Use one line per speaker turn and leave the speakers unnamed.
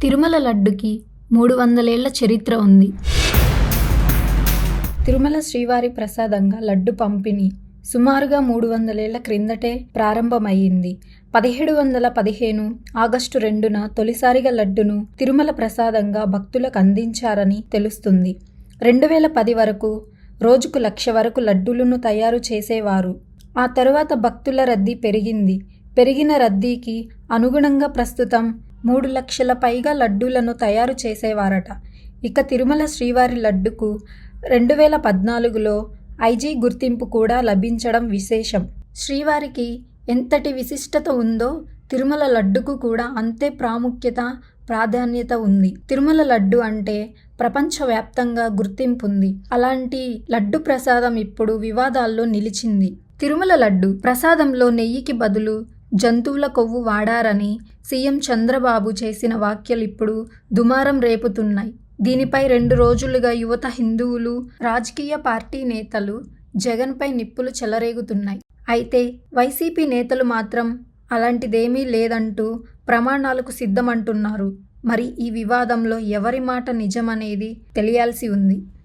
తిరుమల లడ్డుకి 300 ఏళ్ల చరిత్ర ఉంది. తిరుమల శ్రీవారి ప్రసాదంగా లడ్డు పంపిణీ సుమారుగా 300 ఏళ్ల క్రిందటే ప్రారంభమయ్యింది. 1715 ఆగస్టు 2న తొలిసారిగా లడ్డును తిరుమల ప్రసాదంగా భక్తులకు అందించారని తెలుస్తుంది. 2010 వరకు రోజుకు 1,00,000 వరకు లడ్డూలను తయారు చేసేవారు. ఆ తరువాత భక్తుల రద్దీ పెరిగింది. పెరిగిన రద్దీకి అనుగుణంగా ప్రస్తుతం 3 లక్షల పైగా లడ్డూలను తయారు చేసేవారట. ఇక తిరుమల శ్రీవారి లడ్డుకు 2014లో ఐజీ గుర్తింపు కూడా లభించడం విశేషం. శ్రీవారికి ఎంతటి విశిష్టత ఉందో తిరుమల లడ్డుకు కూడా అంతే ప్రాముఖ్యత, ప్రాధాన్యత ఉంది. తిరుమల లడ్డు అంటే ప్రపంచవ్యాప్తంగా గుర్తింపుంది. అలాంటి లడ్డు ప్రసాదం ఇప్పుడు వివాదాల్లో నిలిచింది. తిరుమల లడ్డు ప్రసాదంలో నెయ్యికి బదులు జంతువుల కొవ్వు వాడారని సీఎం చంద్రబాబు చేసిన వ్యాఖ్యలు ఇప్పుడు దుమారం రేపుతున్నాయి. దీనిపై 2 రోజులుగా యువత, హిందువులు, రాజకీయ పార్టీ నేతలు జగన్పై నిప్పులు చెలరేగుతున్నాయి. అయితే వైసీపీ నేతలు మాత్రం అలాంటిదేమీ లేదంటూ ప్రమాణాలకు సిద్ధమంటున్నారు. మరి ఈ వివాదంలో ఎవరి మాట నిజమనేది తెలియాల్సి ఉంది.